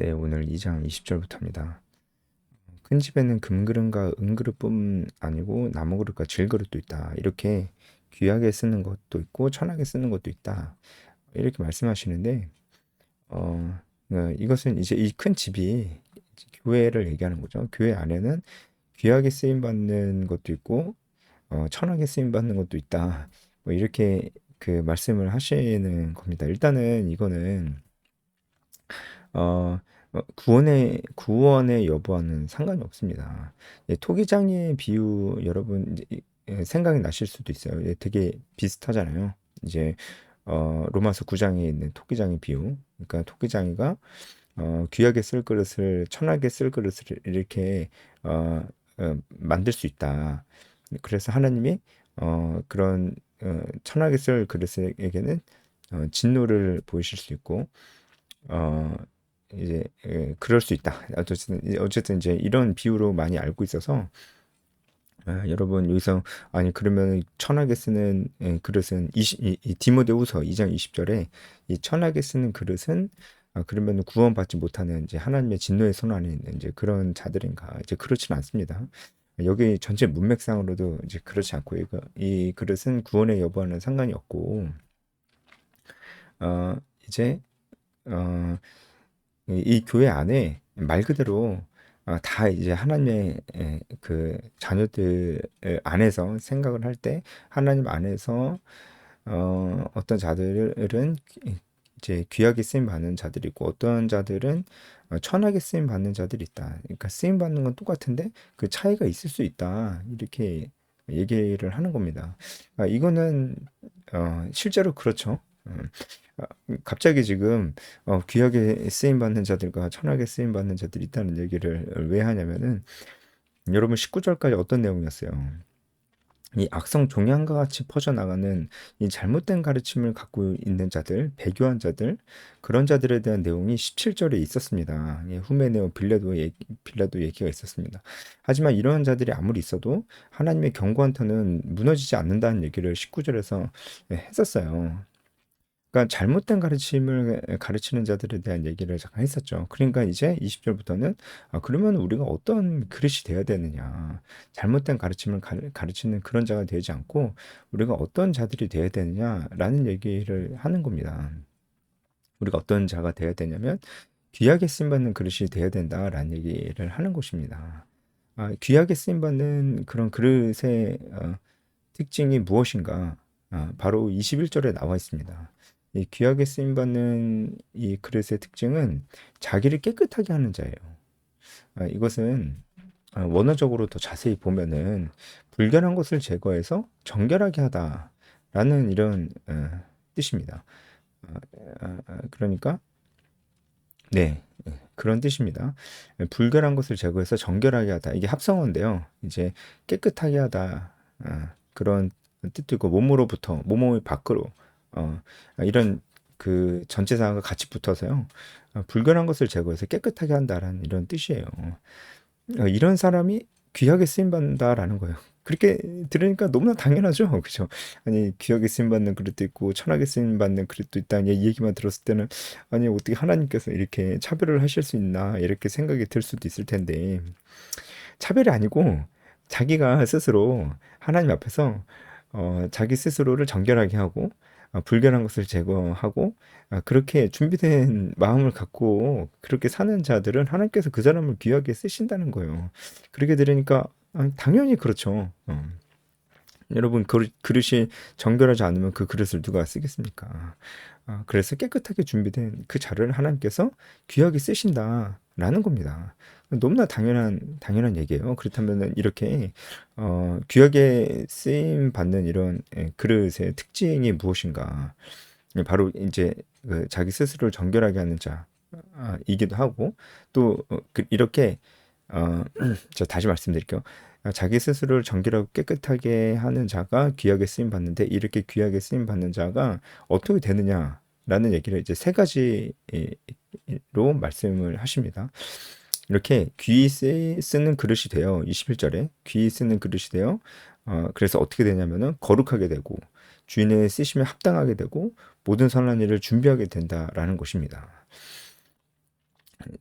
네, 오늘 2장 20절부터입니다. 큰 집에는 금그릇과 은그릇뿐 아니고 나무그릇과 질그릇도 있다. 이렇게 귀하게 쓰는 것도 있고 천하게 쓰는 것도 있다. 이렇게 말씀하시는데 이것은 이제 이 큰 집이 교회를 얘기하는 거죠. 교회 안에는 귀하게 쓰임 받는 것도 있고 천하게 쓰임 받는 것도 있다. 뭐 이렇게 그 말씀을 하시는 겁니다. 일단은 이거는 어 구원의 여부와는 상관이 없습니다. 예, 토기장의 비유 여러분 이제 생각이 나실 수도 있어요. 예, 되게 비슷하잖아요. 이제 로마서 9장에 있는 토기장의 비유. 그러니까 토기장이가 귀하게 쓸 그릇을 천하게 쓸 그릇을 이렇게 만들 수 있다. 그래서 하나님이 그런 천하게 쓸 그릇에게는 진노를 보이실 수 있고 어 이제 그럴 수 있다. 어쨌든 이제 이런 비유로 많이 알고 있어서 여러분 여기서 아니 그러면 천하게 쓰는 그릇은 이 디모데후서 2장 20절에 이 천하게 쓰는 그릇은 그러면 구원받지 못하는 이제 하나님의 진노의 손 안에 있는 이제 그런 자들인가 이제 그렇지는 않습니다. 여기 전체 문맥상으로도 이제 그렇지 않고 이 그릇은 구원의 여부와는 상관이 없고 어 이제 어 이 교회 안에 말 그대로 다 이제 하나님의 그 자녀들 안에서 생각을 할 때 하나님 안에서 어떤 자들은 이제 귀하게 쓰임 받는 자들이 있고 어떤 자들은 천하게 쓰임 받는 자들이 있다. 그러니까 쓰임 받는 건 똑같은데 그 차이가 있을 수 있다. 이렇게 얘기를 하는 겁니다. 이거는 실제로 그렇죠. 아, 갑자기 지금 귀하게 쓰임 받는 자들과 천하게 쓰임 받는 자들이 있다는 얘기를 왜 하냐면은 여러분 19절까지 어떤 내용이었어요? 이 악성 종양과 같이 퍼져나가는 이 잘못된 가르침을 갖고 있는 자들, 배교한 자들, 그런 자들에 대한 내용이 17절에 있었습니다. 예, 후메네오 빌라도 얘기가 있었습니다. 하지만 이러한 자들이 아무리 있어도 하나님의 경고한 터는 무너지지 않는다는 얘기를 19절에서 했었어요. 그러니까 잘못된 가르침을 가르치는 자들에 대한 얘기를 잠깐 했었죠. 그러니까 이제 20절부터는 그러면 우리가 어떤 그릇이 되어야 되느냐. 잘못된 가르침을 가르치는 그런 자가 되지 않고 우리가 어떤 자들이 되어야 되느냐라는 얘기를 하는 겁니다. 우리가 어떤 자가 되어야 되냐면 귀하게 쓰임받는 그릇이 되어야 된다라는 얘기를 하는 것입니다. 귀하게 쓰임받는 그런 그릇의 특징이 무엇인가? 바로 21절에 나와 있습니다. 이 귀하게 쓰임받는 이 그릇의 특징은 자기를 깨끗하게 하는 자예요. 이것은 원어적으로 더 자세히 보면은 불결한 것을 제거해서 정결하게 하다라는 이런 뜻입니다. 그러니까 네, 그런 뜻입니다. 불결한 것을 제거해서 정결하게 하다. 이게 합성어인데요. 이제 깨끗하게 하다. 그런 뜻도 있고 몸으로부터 몸의 밖으로 이런 그 전체사가 같이 붙어서요. 불결한 것을 제거해서 깨끗하게 한다라는 이런 뜻이에요. 이런 사람이 귀하게 쓰임 받는다라는 거예요. 그렇게 들으니까 너무나 당연하죠. 그죠? 아니, 귀하게 쓰임 받는 그릇도 있고, 천하게 쓰임 받는 그릇도 있다는 이 얘기만 들었을 때는, 아니, 어떻게 하나님께서 이렇게 차별을 하실 수 있나, 이렇게 생각이 들 수도 있을 텐데, 차별이 아니고, 자기가 스스로 하나님 앞에서, 자기 스스로를 정결하게 하고, 불결한 것을 제거하고, 그렇게 준비된 마음을 갖고 그렇게 사는 자들은 하나님께서 그 사람을 귀하게 쓰신다는 거예요. 그렇게 들으니까 당연히 그렇죠. 여러분 그릇이 정결하지 않으면 그 그릇을 누가 쓰겠습니까? 그래서 깨끗하게 준비된 그 자를 하나님께서 귀하게 쓰신다라는 겁니다. 너무나 당연한 얘기예요. 그렇다면 이렇게 귀하게 쓰임 받는 이런 그릇의 특징이 무엇인가? 바로 이제 그 자기 스스로를 정결하게 하는 자이기도 하고 또 이렇게 저 다시 말씀드릴게요. 자기 스스로를 정결하고 깨끗하게 하는 자가 귀하게 쓰임 받는데 이렇게 귀하게 쓰임 받는 자가 어떻게 되느냐라는 얘기를 이제 세 가지로 말씀을 하십니다. 이렇게 쓰는 그릇이 돼요. 21절에 귀 쓰는 그릇이 돼요. 그래서 어떻게 되냐면은 거룩하게 되고 주인의 쓰심에 합당하게 되고 모든 선한 일을 준비하게 된다라는 것입니다.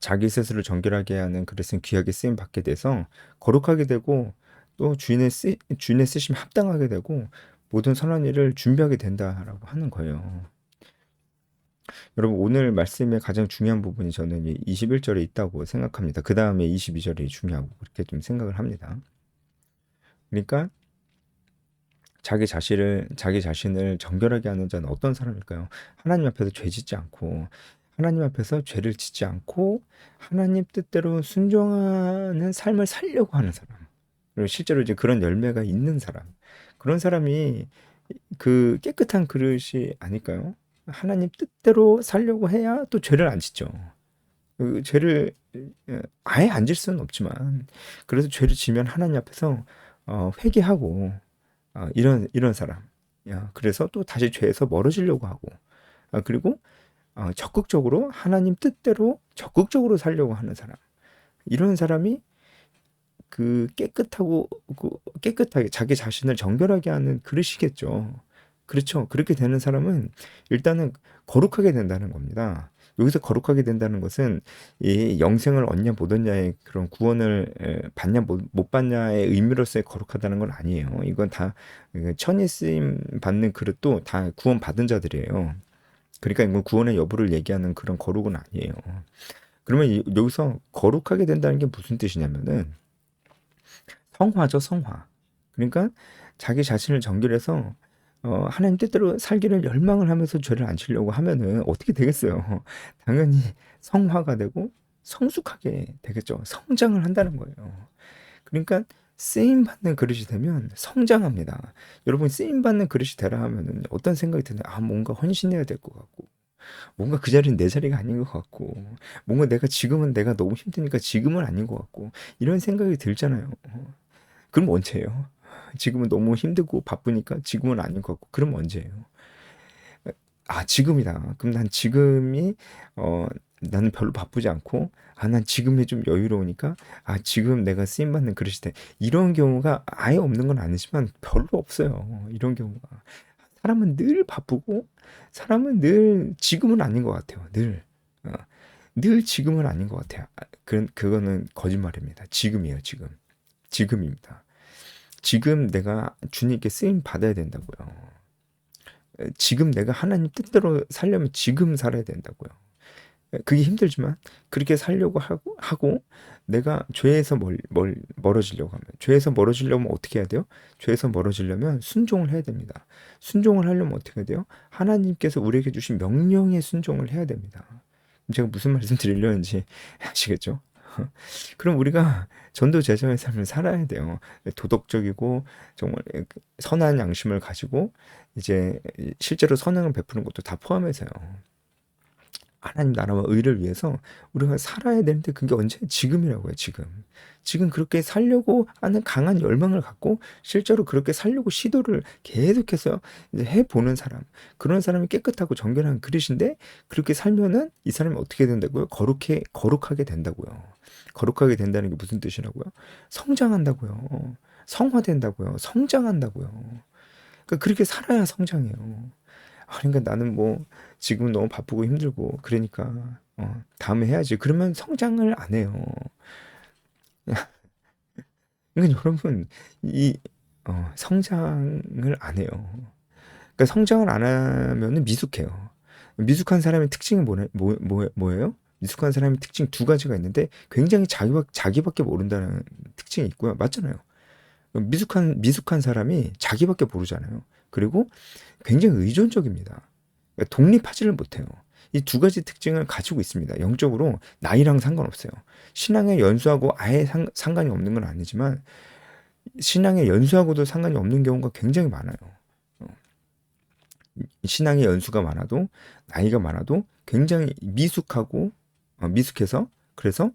자기 스스로 정결하게 하는 그릇은 귀하게 쓰임 받게 돼서 거룩하게 되고 또 주인의 쓰심 합당하게 되고 모든 선한 일을 준비하게 된다라고 하는 거예요. 여러분 오늘 말씀의 가장 중요한 부분이 저는 이 21절에 있다고 생각합니다. 그 다음에 22절이 중요하고 그렇게 좀 생각을 합니다. 그러니까 자기 자신을 정결하게 하는 자는 어떤 사람일까요? 하나님 앞에서 죄 짓지 않고 하나님 앞에서 죄를 짓지 않고 하나님 뜻대로 순종하는 삶을 살려고 하는 사람. 그리고 실제로 이제 그런 열매가 있는 사람. 그런 사람이 그 깨끗한 그릇이 아닐까요? 하나님 뜻대로 살려고 해야 또 죄를 안 짓죠. 그 죄를 아예 안 질 수는 없지만 그래서 죄를 지면 하나님 앞에서 회개하고 이런 사람. 야, 그래서 또 다시 죄에서 멀어지려고 하고 그리고 적극적으로 하나님 뜻대로 적극적으로 살려고 하는 사람. 이런 사람이 그 깨끗하게 자기 자신을 정결하게 하는 그릇이겠죠. 그렇죠. 그렇게 되는 사람은 일단은 거룩하게 된다는 겁니다. 여기서 거룩하게 된다는 것은 이 영생을 얻냐 못 얻냐의 그런 구원을 받냐 못 받냐의 의미로서의 거룩하다는 건 아니에요. 이건 다 천이 쓰임 받는 그릇도 다 구원 받은 자들이에요. 그러니까 이건 구원의 여부를 얘기하는 그런 거룩은 아니에요. 그러면 여기서 거룩하게 된다는 게 무슨 뜻이냐면은 성화죠, 성화. 그러니까 자기 자신을 정결해서 하나님 뜻대로 살기를 열망을 하면서 죄를 안 지려고 하면은 어떻게 되겠어요? 당연히 성화가 되고 성숙하게 되겠죠. 성장을 한다는 거예요. 그러니까 쓰임 받는 그릇이 되면 성장합니다. 여러분 쓰임 받는 그릇이 되라 하면은 어떤 생각이 드나요? 아, 뭔가 헌신해야 될 것 같고, 뭔가 그 자리는 내 자리가 아닌 것 같고, 뭔가 지금은 내가 너무 힘드니까 지금은 아닌 것 같고, 이런 생각이 들잖아요. 그럼 언제예요? 지금은 너무 힘들고 바쁘니까 지금은 아닌 것 같고, 그럼 언제예요? 아, 지금이다. 그럼 난 지금이, 나는 별로 바쁘지 않고, 난 지금이 좀 여유로우니까, 지금 내가 쓰임받는 그릇이 돼. 이런 경우가 아예 없는 건 아니지만 별로 없어요. 이런 경우가. 사람은 늘 바쁘고, 사람은 늘 지금은 아닌 것 같아요. 늘. 어, 늘 지금은 아닌 것 같아요. 그거는 거짓말입니다. 지금이에요, 지금. 지금입니다. 지금 내가 주님께 쓰임 받아야 된다고요. 지금 내가 하나님 뜻대로 살려면 지금 살아야 된다고요. 그게 힘들지만 그렇게 살려고 하고 내가 죄에서 멀어지려고 하면 죄에서 멀어지려면 어떻게 해야 돼요? 죄에서 멀어지려면 순종을 해야 됩니다. 순종을 하려면 어떻게 해야 돼요? 하나님께서 우리에게 주신 명령에 순종을 해야 됩니다. 제가 무슨 말씀 드리려는지 아시겠죠? 그럼 우리가 전도 제자의 삶을 살아야 돼요. 도덕적이고 정말 선한 양심을 가지고 이제 실제로 선행을 베푸는 것도 다 포함해서요. 하나님 나라와 의를 위해서 우리가 살아야 되는데 그게 언제? 지금이라고요, 지금. 지금 그렇게 살려고 하는 강한 열망을 갖고 실제로 그렇게 살려고 시도를 계속해서 이제 해보는 사람. 그런 사람이 깨끗하고 정결한 그릇인데 그렇게 살면은 이 사람이 어떻게 된다고요? 거룩하게 된다고요. 거룩하게 된다는 게 무슨 뜻이라고요? 성장한다고요. 성화된다고요. 성장한다고요. 그러니까 그렇게 살아야 성장해요. 그러니까 나는 뭐 지금 너무 바쁘고 힘들고 그러니까 다음에 해야지. 그러면 성장을 안 해요. 그러니까 여러분 이 성장을 안 해요. 그러니까 성장을 안 하면은 미숙해요. 미숙한 사람의 특징이 뭐예요? 미숙한 사람의 특징 두 가지가 있는데 굉장히 자기밖에 모른다는 특징이 있고요. 맞잖아요. 미숙한 사람이 자기밖에 모르잖아요. 그리고 굉장히 의존적입니다. 그러니까 독립하지를 못해요. 이 두 가지 특징을 가지고 있습니다. 영적으로 나이랑 상관없어요. 신앙에 연수하고 아예 상관이 없는 건 아니지만 신앙에 연수하고도 상관이 없는 경우가 굉장히 많아요. 어, 신앙의 연수가 많아도 나이가 많아도 굉장히 미숙해서 그래서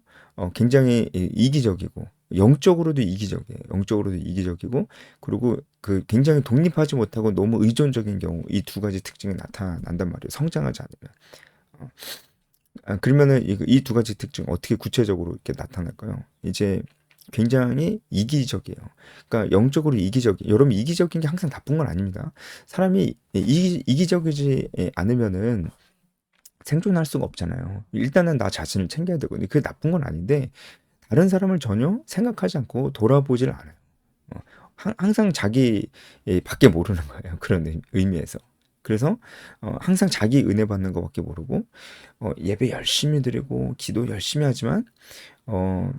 굉장히 이기적이고 영적으로도 이기적이에요. 영적으로도 이기적이고 그리고 그 굉장히 독립하지 못하고 너무 의존적인 경우 이 두 가지 특징이 나타난단 말이에요. 성장하지 않으면. 어, 그러면은 이 두 가지 특징 어떻게 구체적으로 이렇게 나타날까요? 이제 굉장히 이기적이에요. 그러니까 영적으로 여러분 이기적인 게 항상 나쁜 건 아닙니다. 사람이 이기적이지 않으면은 생존할 수가 없잖아요. 일단은 나 자신을 챙겨야 되거든요. 그게 나쁜 건 아닌데 다른 사람을 전혀 생각하지 않고 돌아보질 않아요. 어, 항상 자기 밖에 모르는 거예요. 그런 의미에서. 그래서 항상 자기 은혜 받는 것밖에 모르고 예배 열심히 드리고 기도 열심히 하지만 어,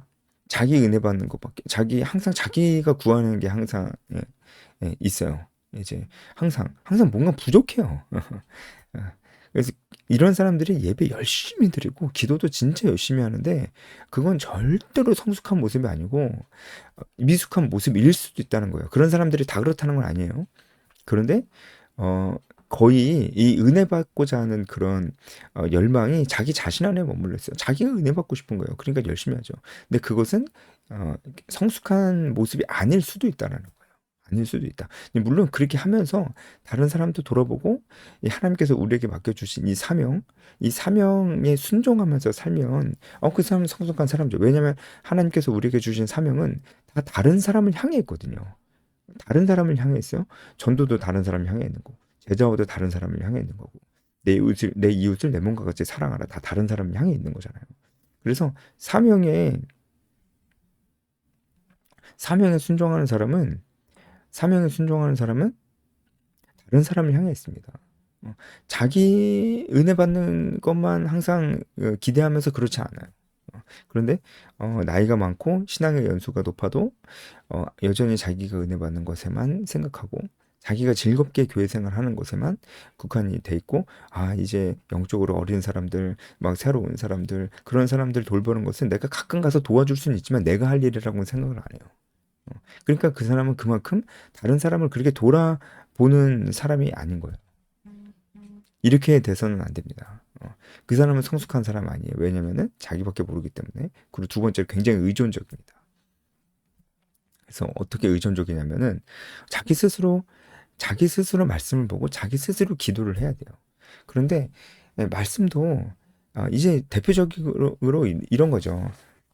자기 은혜 받는 것밖에 항상 자기가 구하는 게 항상 있어요. 이제 항상 뭔가 부족해요. 그래서 이런 사람들이 예배 열심히 드리고 기도도 진짜 열심히 하는데 그건 절대로 성숙한 모습이 아니고 미숙한 모습일 수도 있다는 거예요. 그런 사람들이 다 그렇다는 건 아니에요. 그런데 어, 거의 이 은혜 받고자 하는 그런 열망이 자기 자신 안에 머물러 있어요. 자기가 은혜 받고 싶은 거예요. 그러니까 열심히 하죠. 근데 그것은 어, 성숙한 모습이 아닐 수도 있다라는 거예요. 아닐 수도 있다. 물론 그렇게 하면서 다른 사람도 돌아보고 이 하나님께서 우리에게 맡겨주신 이 사명에 순종하면서 살면 그 사람은 성숙한 사람이죠. 왜냐하면 하나님께서 우리에게 주신 사명은 다 다른 사람을 향해 있거든요. 다른 사람을 향해 있어요. 전도도 다른 사람을 향해 있는 거고, 제자와도 다른 사람을 향해 있는 거고, 내 이웃을 내 몸과 같이 사랑하라. 다 다른 사람을 향해 있는 거잖아요. 그래서 사명에 순종하는 사람은 사명에 순종하는 사람은 다른 사람을 향해 있습니다. 자기 은혜 받는 것만 항상 기대하면서 그렇지 않아요. 그런데 나이가 많고 신앙의 연수가 높아도 여전히 자기가 은혜 받는 것에만 생각하고 자기가 즐겁게 교회 생활하는 것에만 국한이 돼 있고 이제 영적으로 어린 사람들 막 새로운 사람들 그런 사람들 돌보는 것은 내가 가끔 가서 도와줄 수는 있지만 내가 할 일이라고는 생각을 안 해요. 그러니까 그 사람은 그만큼 다른 사람을 그렇게 돌아보는 사람이 아닌 거예요. 이렇게 돼서는 안 됩니다. 그 사람은 성숙한 사람 아니에요. 왜냐면은 자기밖에 모르기 때문에. 그리고 두 번째로 굉장히 의존적입니다. 그래서 어떻게 의존적이냐면은 자기 스스로 말씀을 보고 자기 스스로 기도를 해야 돼요. 그런데 말씀도 이제 대표적으로 이런 거죠.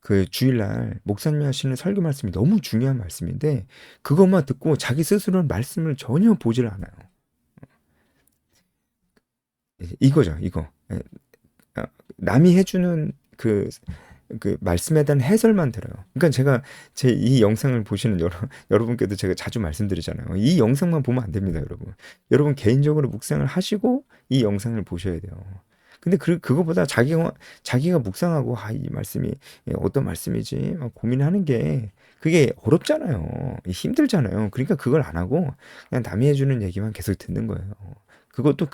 그 주일날 목사님이 하시는 설교 말씀이 너무 중요한 말씀인데 그것만 듣고 자기 스스로는 말씀을 전혀 보질 않아요. 이거죠, 이거. 남이 해주는 그 말씀에 대한 해설만 들어요. 그러니까 제가 제 이 영상을 보시는 여러분께도 제가 자주 말씀드리잖아요. 이 영상만 보면 안 됩니다, 여러분. 여러분 개인적으로 묵상을 하시고 이 영상을 보셔야 돼요. 근데 그거보다 자기가 묵상하고 이 말씀이 어떤 말씀이지 막 고민하는 게 그게 어렵잖아요. 힘들잖아요. 그러니까 그걸 안 하고 그냥 남이 해주는 얘기만 계속 듣는 거예요. 그것도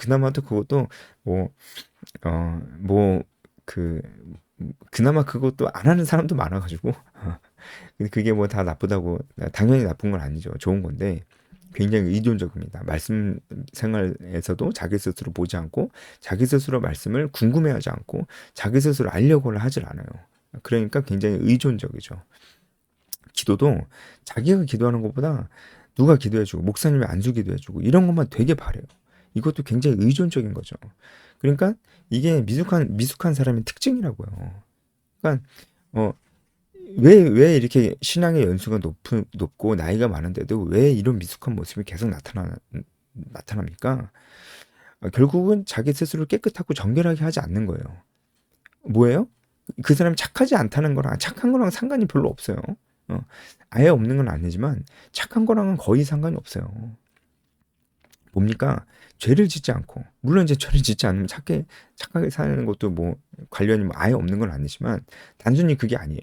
뭐 뭐 그 그나마 그것도 안 하는 사람도 많아가지고 근데 그게 뭐 다 나쁘다고 당연히 나쁜 건 아니죠. 좋은 건데 굉장히 의존적입니다. 말씀 생활에서도 자기 스스로 보지 않고 자기 스스로 말씀을 궁금해하지 않고 자기 스스로 알려고는 하질 않아요. 그러니까 굉장히 의존적이죠. 기도도 자기가 기도하는 것보다 누가 기도해주고 목사님이 안수 기도해주고 이런 것만 되게 바래요. 이것도 굉장히 의존적인 거죠. 그러니까 이게 미숙한 사람의 특징이라고요. 그러니까 왜 이렇게 신앙의 연수가 높고 나이가 많은데도 왜 이런 미숙한 모습이 계속 나타납니까? 결국은 자기 스스로 깨끗하고 정결하게 하지 않는 거예요. 뭐예요? 그 사람이 착한 거랑 상관이 별로 없어요. 아예 없는 건 아니지만 착한 거랑은 거의 상관이 없어요. 뭡니까? 죄를 짓지 않고 물론 이제 죄를 짓지 않으면 착하게 사는 것도 뭐 관련이 뭐 아예 없는 건 아니지만 단순히 그게 아니에요.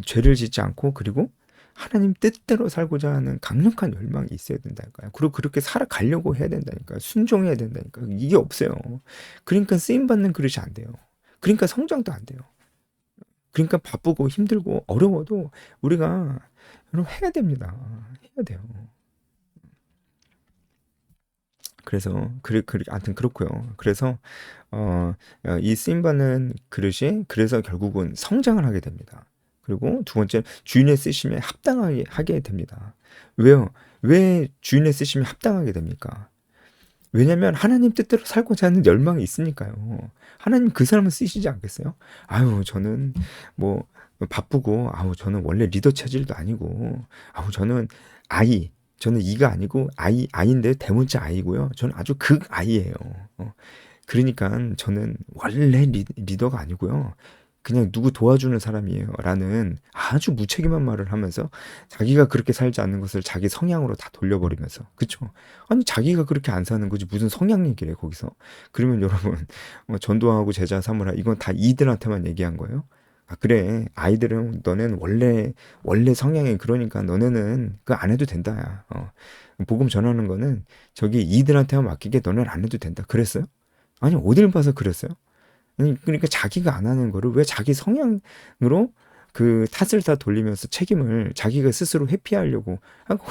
죄를 짓지 않고 그리고 하나님 뜻대로 살고자 하는 강력한 열망이 있어야 된다니까요. 그리고 그렇게 살아가려고 해야 된다니까요. 순종해야 된다니까요. 이게 없어요. 그러니까 쓰임받는 그릇이 안 돼요. 그러니까 성장도 안 돼요. 그러니까 바쁘고 힘들고 어려워도 우리가 여러분 해야 됩니다. 해야 돼요. 그래서 아무튼 그렇고요. 그래서 이 쓰임받는 그릇이 그래서 결국은 성장을 하게 됩니다. 그리고 두 번째 주인의 쓰심에 합당하게 하게 됩니다. 왜요? 왜 주인의 쓰심에 합당하게 됩니까? 왜냐면 하나님 뜻대로 살고자 하는 열망이 있으니까요. 하나님 그 사람을 쓰시지 않겠어요? 저는 뭐 바쁘고 저는 원래 리더 체질도 아니고 저는 이가 아니고 아이인데 대문자 아이고요. 저는 아주 극 아이예요. 그러니까 저는 원래 리더가 아니고요. 그냥 누구 도와주는 사람이에요. 라는 아주 무책임한 말을 하면서 자기가 그렇게 살지 않는 것을 자기 성향으로 다 돌려버리면서. 그쵸? 아니, 자기가 그렇게 안 사는 거지. 무슨 성향 얘기를 해, 거기서. 그러면 여러분, 전도하고 제자 삼으라. 이건 다 이들한테만 얘기한 거예요. 아, 그래. 아이들은 너네는 원래 성향이 그러니까 너네는 그거 안 해도 된다. 야. 복음 전하는 거는 저기 이들한테만 맡기게 너네는 안 해도 된다. 그랬어요? 아니, 어딜 봐서 그랬어요? 아니, 그러니까 자기가 안 하는 거를 왜 자기 성향으로 그 탓을 다 돌리면서 책임을 자기가 스스로 회피하려고 하고,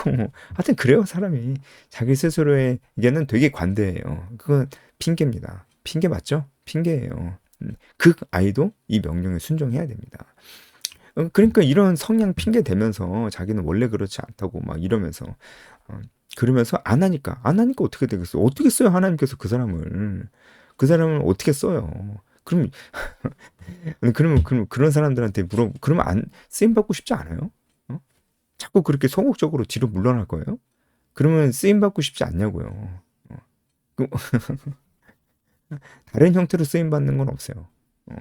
하여튼 그래요, 사람이. 자기 스스로의 의견은 되게 관대해요. 그건 핑계입니다. 핑계 맞죠? 핑계예요. 그 아이도 이 명령에 순종해야 됩니다. 그러니까 이런 성향 핑계 대면서 자기는 원래 그렇지 않다고 막 이러면서, 어, 그러면서 안 하니까 어떻게 되겠어요? 어떻게 써요, 하나님께서 그 사람을 어떻게 써요? 그럼 그러면 그런 사람들한테 그러면 안 쓰임 받고 싶지 않아요? 어? 자꾸 그렇게 소극적으로 뒤로 물러날 거예요? 그러면 쓰임 받고 싶지 않냐고요. 어. 그, 다른 형태로 쓰임 받는 건 없어요. 어.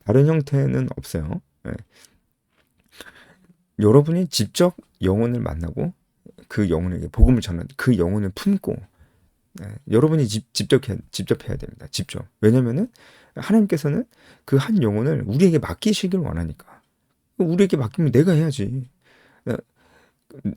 다른 형태는 없어요. 예. 여러분이 직접 영혼을 만나고 그 영혼에게 복음을 전한 그 영혼을 품고, 여러분이 직접 해야 됩니다. 직접. 왜냐면은 하나님께서는 그 한 영혼을 우리에게 맡기시길 원하니까. 우리에게 맡기면 내가 해야지. 나-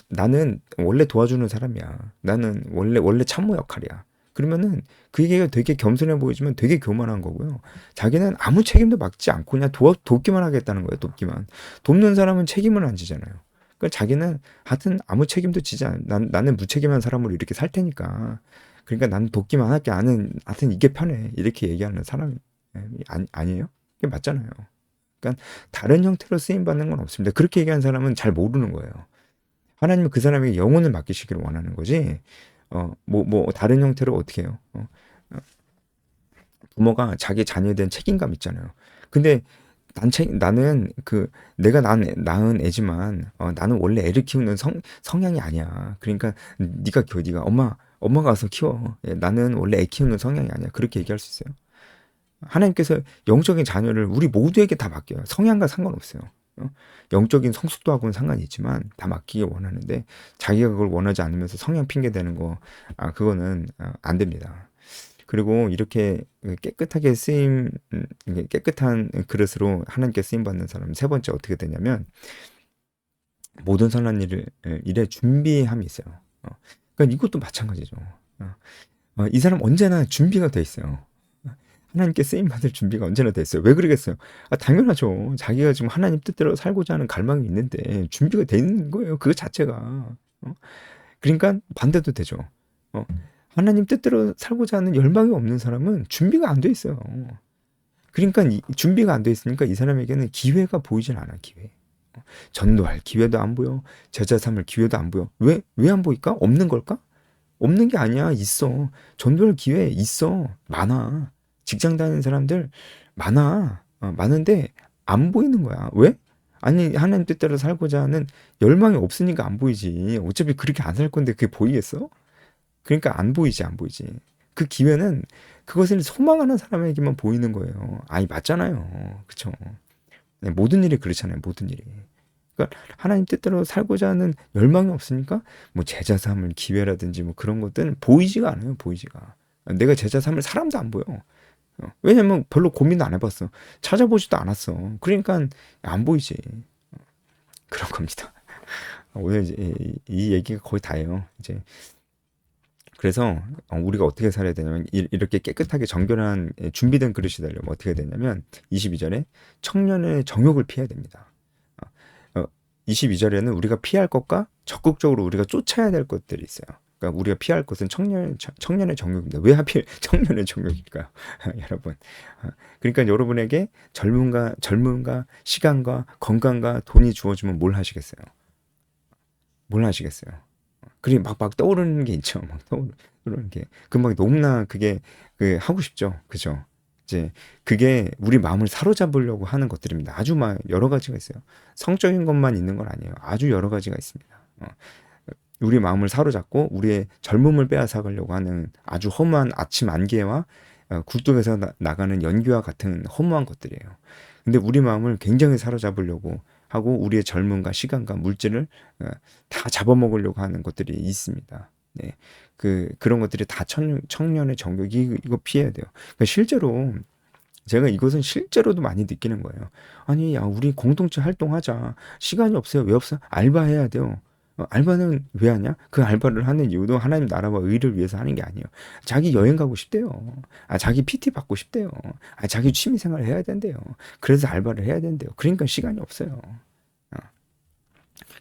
나는 원래 도와주는 사람이야. 나는 원래 참모 역할이야. 그러면은 그 얘기가 되게 겸손해 보이지만 되게 교만한 거고요. 자기는 아무 책임도 맡지 않고 그냥 돕기만 하겠다는 거예요. 돕기만. 돕는 사람은 책임을 안 지잖아요. 그러니까 자기는 하여튼 아무 책임도 지지 않아. 나는 무책임한 사람으로 이렇게 살 테니까. 그러니까 나는 돕기만 할게. 하여튼 이게 편해. 이렇게 얘기하는 사람이 아니에요? 그게 맞잖아요. 그러니까 다른 형태로 쓰임 받는 건 없습니다. 그렇게 얘기하는 사람은 잘 모르는 거예요. 하나님은 그 사람에게 영혼을 맡기시기를 원하는 거지. 다른 형태로 어떻게 해요? 부모가 자기 자녀에 대한 책임감 있잖아요. 근데 나는 내가 낳은 애지만, 나는 원래 애를 키우는 성향이 아니야. 그러니까 네가 키워, 네가 엄마가 와서 키워. 예, 나는 원래 애 키우는 성향이 아니야. 그렇게 얘기할 수 있어요. 하나님께서 영적인 자녀를 우리 모두에게 다 맡겨요. 성향과 상관없어요. 영적인 성숙도하고는 상관이 있지만 다 맡기길 원하는데 자기가 그걸 원하지 않으면서 성향 핑계 대는 거, 그거는 안 됩니다. 그리고 이렇게 깨끗하게 이게 깨끗한 그릇으로 하나님께 쓰임 받는 사람은 세 번째 어떻게 되냐면 모든 선한 일에 준비함이 있어요. 그러니까 이것도 마찬가지죠. 이 사람 언제나 준비가 돼 있어요. 하나님께 쓰임 받을 준비가 언제나 돼 있어요. 왜 그러겠어요? 당연하죠. 자기가 지금 하나님 뜻대로 살고자 하는 갈망이 있는데 준비가 돼 있는 거예요. 그 자체가. 그러니까 반대도 되죠. 어, 하나님 뜻대로 살고자 하는 열망이 없는 사람은 준비가 안 돼 있어요. 그러니까 준비가 안 돼 있으니까 이 사람에게는 기회가 보이질 않아, 기회. 전도할 기회도 안 보여. 제자 삼을 기회도 안 보여. 왜 안 보일까? 없는 걸까? 없는 게 아니야. 있어. 전도할 기회 있어. 많아. 직장 다니는 사람들 많아. 많은데 안 보이는 거야. 왜? 아니, 하나님 뜻대로 살고자 하는 열망이 없으니까 안 보이지. 어차피 그렇게 안 살 건데 그게 보이겠어? 그러니까 안 보이지, 안 보이지. 그 기회는 그것을 소망하는 사람에게만 보이는 거예요. 아니, 맞잖아요. 그쵸? 네, 모든 일이 그렇잖아요. 모든 일이. 그러니까 하나님 뜻대로 살고자 하는 열망이 없으니까 뭐 제자 삼을 기회라든지 뭐 그런 것들은 보이지가 않아요. 보이지가. 내가 제자 삼을 사람도 안 보여. 왜냐면 별로 고민도 안 해봤어. 찾아보지도 않았어. 그러니까 안 보이지. 그런 겁니다. 오늘 이제 이 얘기가 거의 다예요. 이제 그래서 우리가 어떻게 살아야 되냐면 이렇게 깨끗하게 정결한 준비된 그릇이 되려면 어떻게 되냐면 22절에 청년의 정욕을 피해야 됩니다. 22절에는 우리가 피할 것과 적극적으로 우리가 쫓아야 될 것들이 있어요. 그러니까 우리가 피할 것은 청년의 정욕입니다. 왜 하필 청년의 정욕일까요? 여러분. 그러니까 여러분에게 젊음과 시간과 건강과 돈이 주어지면 뭘 하시겠어요? 뭘 하시겠어요? 그게 막 떠오르는 게 있죠. 막 떠오르는 게. 막 너무나 그게 하고 싶죠. 그죠? 이제 그게 우리 마음을 사로잡으려고 하는 것들입니다. 아주 여러 가지가 있어요. 성적인 것만 있는 건 아니에요. 아주 여러 가지가 있습니다. 우리 마음을 사로잡고 우리의 젊음을 빼앗아 가려고 하는 아주 험한 아침 안개와 굴뚝에서 나가는 연기와 같은 허무한 것들이에요. 근데 우리 마음을 굉장히 사로잡으려고 하고 우리의 젊음과 시간과 물질을 다 잡아먹으려고 하는 것들이 있습니다. 네. 그런 것들이 다 청년의 정욕이 이거 피해야 돼요. 그러니까 실제로 제가 이것은 실제로도 많이 느끼는 거예요. 아니, 야, 우리 공동체 활동하자. 시간이 없어요. 왜 없어? 알바해야 돼요. 알바는 왜 하냐? 그 알바를 하는 이유도 하나님 나라와 의를 위해서 하는 게 아니에요. 자기 여행 가고 싶대요. 자기 PT 받고 싶대요. 자기 취미 생활 해야 된대요. 그래서 알바를 해야 된대요. 그러니까 시간이 없어요. 어,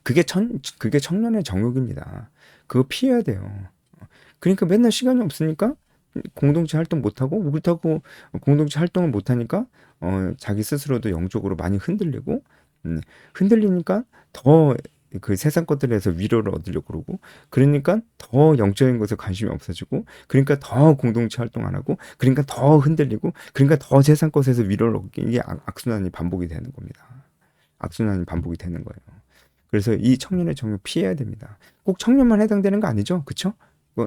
그게 청년의 정욕입니다. 그거 피해야 돼요. 그러니까 맨날 시간이 없으니까 공동체 활동 못하고 그렇다고 공동체 활동을 못하니까 자기 스스로도 영적으로 많이 흔들리고 흔들리니까 더 그 세상 것들에서 위로를 얻으려고 그러고 그러니까 더 영적인 것에 관심이 없어지고 그러니까 더 공동체 활동 안 하고 그러니까 더 흔들리고 그러니까 더 세상 것에서 위로를 얻기 이게 악순환이 반복이 되는 겁니다. 악순환이 반복이 되는 거예요. 그래서 이 청년의 정욕 피해야 됩니다. 꼭 청년만 해당되는 거 아니죠? 그쵸?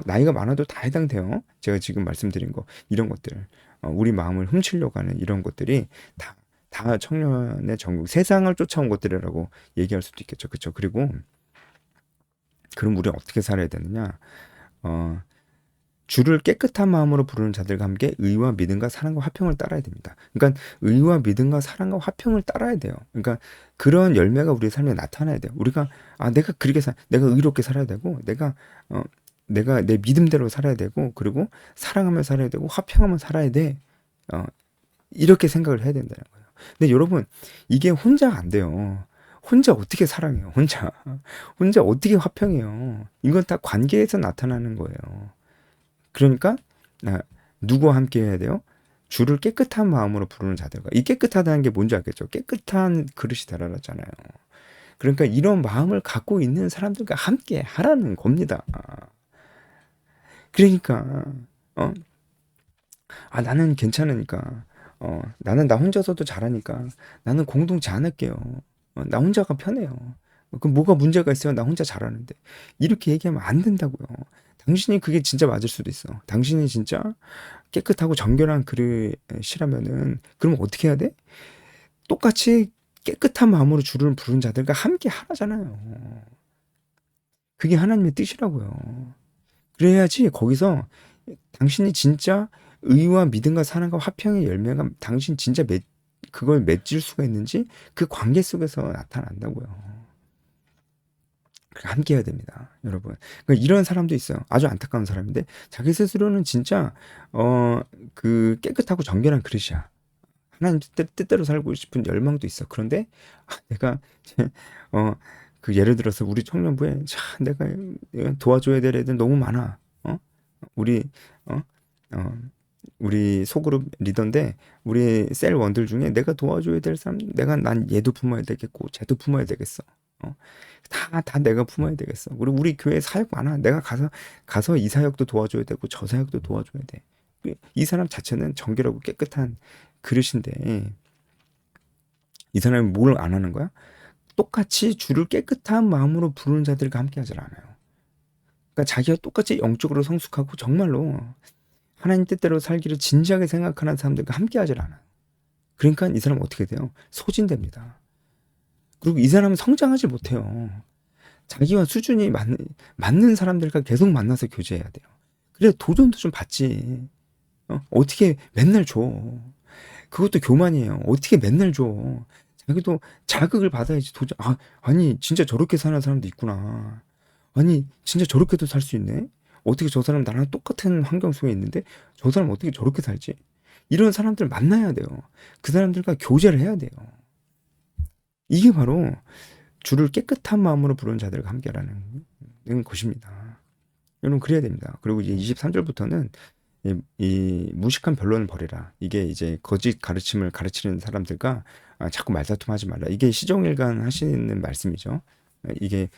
나이가 많아도 다 해당돼요. 제가 지금 말씀드린 거 이런 것들 우리 마음을 훔치려고 하는 이런 것들이 다 청년의 정욕 세상을 쫓아온 것들이라고 얘기할 수도 있겠죠. 그쵸? 그리고 그럼 우리는 어떻게 살아야 되느냐? 어, 주를 깨끗한 마음으로 부르는 자들과 함께 의와 믿음과 사랑과 화평을 따라야 됩니다. 그러니까 의와 믿음과 사랑과 화평을 따라야 돼요. 그러니까 그런 열매가 우리 삶에 나타나야 돼요. 우리가 내가 그렇게 내가 의롭게 살아야 되고 내가 내 믿음대로 살아야 되고 그리고 사랑하며 살아야 되고 화평하며 살아야 돼. 이렇게 생각을 해야 된다는 거예요. 근데 여러분 이게 혼자 안 돼요. 혼자 어떻게 사랑해요? 혼자 어떻게 화평해요? 이건 다 관계에서 나타나는 거예요. 그러니까 누구와 함께 해야 돼요? 주를 깨끗한 마음으로 부르는 자들과 이 깨끗하다는 게 뭔지 알겠죠? 깨끗한 그릇이 되라잖아요. 그러니까 이런 마음을 갖고 있는 사람들과 함께 하라는 겁니다. 그러니까 어? 나는 괜찮으니까 나는 나 혼자서도 잘하니까 나는 공동체 안 할게요. 나 혼자가 편해요. 그럼 뭐가 문제가 있어요? 나 혼자 잘하는데 이렇게 얘기하면 안 된다고요. 당신이 그게 진짜 맞을 수도 있어. 당신이 진짜 깨끗하고 정결한 그릇이라면은 그럼 어떻게 해야 돼? 똑같이 깨끗한 마음으로 주를 부르는 자들과 함께 하라잖아요. 그게 하나님의 뜻이라고요. 그래야지 거기서 당신이 진짜 의와 믿음과 사랑과 화평의 열매가 당신 진짜 그걸 맺을 수가 있는지 그 관계 속에서 나타난다고요. 함께 해야 됩니다, 여러분. 그러니까 이런 사람도 있어요. 아주 안타까운 사람인데 자기 스스로는 진짜 그 깨끗하고 정결한 그릇이야. 하나님 뜻대로 살고 싶은 열망도 있어. 그런데 내가 어, 그 예를 들어서 우리 청년부에 내가 도와줘야 될 애들 너무 많아. 우리 어? 어, 우리 소그룹 리더인데 우리 셀 원들 중에 내가 도와줘야 될 사람 난 얘도 품어야 되겠고 쟤도 품어야 되겠어. 다 내가 품어야 되겠어. 그리고 우리 교회 사역 많아. 내가 가서 이 사역도 도와줘야 되고 저 사역도 도와줘야 돼. 이 사람 자체는 정결하고 깨끗한 그릇인데 이 사람이 뭘 안 하는 거야? 똑같이 주를 깨끗한 마음으로 부르는 자들과 함께 하질 않아요. 그러니까 자기가 똑같이 영적으로 성숙하고 정말로 하나님 뜻대로 살기를 진지하게 생각하는 사람들과 함께 하질 않아요. 그러니까 이 사람은 어떻게 돼요? 소진됩니다. 그리고 이 사람은 성장하지 못해요. 자기와 수준이 맞는 사람들과 계속 만나서 교제해야 돼요. 그래 도전도 좀 받지. 어떻게 맨날 줘. 그것도 교만이에요. 어떻게 맨날 줘. 자기도 자극을 받아야지 도전. 아니 진짜 저렇게 사는 사람도 있구나. 아니 진짜 저렇게도 살 수 있네. 어떻게 저 사람 나랑 똑같은 환경 속에 있는데 저 사람 어떻게 저렇게 살지? 이런 사람들 만나야 돼요. 그 사람들과 교제를 해야 돼요. 이게 바로 주를 깨끗한 마음으로 부르는 자들과 함께라는 것입니다. 여러분 그래야 됩니다. 그리고 이제 23절부터는 이 무식한 변론을 버리라. 이게 이제 거짓 가르침을 가르치는 사람들과 자꾸 말다툼하지 말라. 이게 시종일관 하시는 말씀이죠. 이게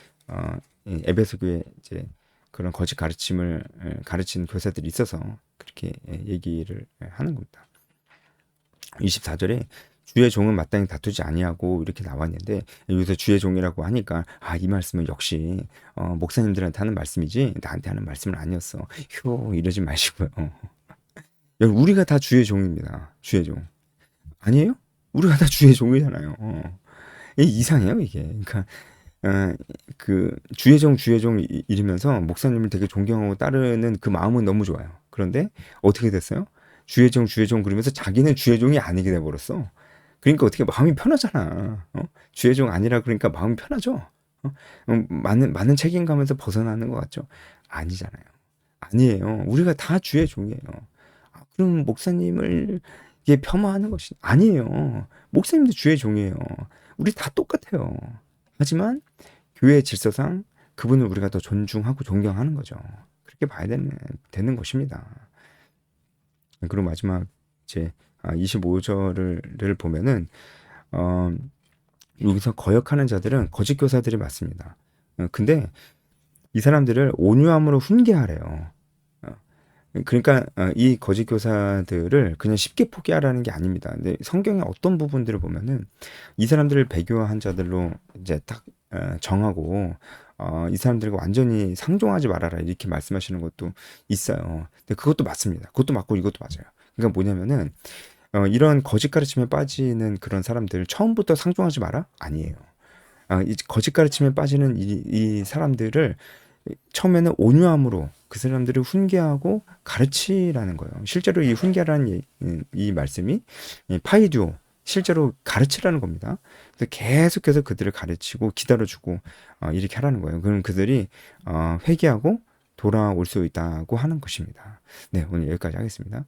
에베소 교회 이제 그런 거짓 가르침을 가르치는 교사들이 있어서 그렇게 얘기를 하는 겁니다. 24절에 주의 종은 마땅히 다투지 아니하고 이렇게 나왔는데 여기서 주의 종이라고 하니까 이 말씀은 역시 목사님들한테 하는 말씀이지 나한테 하는 말씀은 아니었어. 휴 이러지 마시고요. 여러분, 우리가 다 주의 종입니다. 주의 종. 아니에요? 우리가 다 주의 종이잖아요. 이게 이상해요, 이게. 그러니까 그 주의 종 이러면서 목사님을 되게 존경하고 따르는 그 마음은 너무 좋아요. 그런데 어떻게 됐어요? 주의 종 그러면서 자기는 주의 종이 아니게 돼 버렸어. 그러니까 어떻게 마음이 편하잖아. 주의 종 아니라 그러니까 마음이 편하죠. 많은 책임감에서 벗어나는 것 같죠? 아니잖아요. 아니에요. 우리가 다 주의 종이에요. 그럼 목사님을 이게 폄하하는 것이 아니에요. 목사님도 주의 종이에요. 우리 다 똑같아요. 하지만 교회 질서상 그분을 우리가 더 존중하고 존경하는 거죠. 그렇게 봐야 되는 것입니다. 그리고 마지막 이제 25절을 보면은 어, 여기서 거역하는 자들은 거짓 교사들이 맞습니다. 근데 이 사람들을 온유함으로 훈계하래요. 어, 그러니까 이 거짓 교사들을 그냥 쉽게 포기하라는 게 아닙니다. 근데 성경의 어떤 부분들을 보면은 이 사람들을 배교한 자들로 이제 딱 정하고 이 사람들과 완전히 상종하지 말아라 이렇게 말씀하시는 것도 있어요. 근데 그것도 맞습니다. 그것도 맞고 이것도 맞아요. 그러니까 뭐냐면은 이런 거짓 가르침에 빠지는 그런 사람들 처음부터 상종하지 마라? 아니에요. 이 거짓 가르침에 빠지는 이 사람들을 처음에는 온유함으로 그 사람들을 훈계하고 가르치라는 거예요. 실제로 이 훈계라는 이 말씀이 파이듀오 실제로 가르치라는 겁니다. 그래서 계속해서 그들을 가르치고 기다려주고 이렇게 하라는 거예요. 그럼 그들이 회개하고 돌아올 수 있다고 하는 것입니다. 네, 오늘 여기까지 하겠습니다.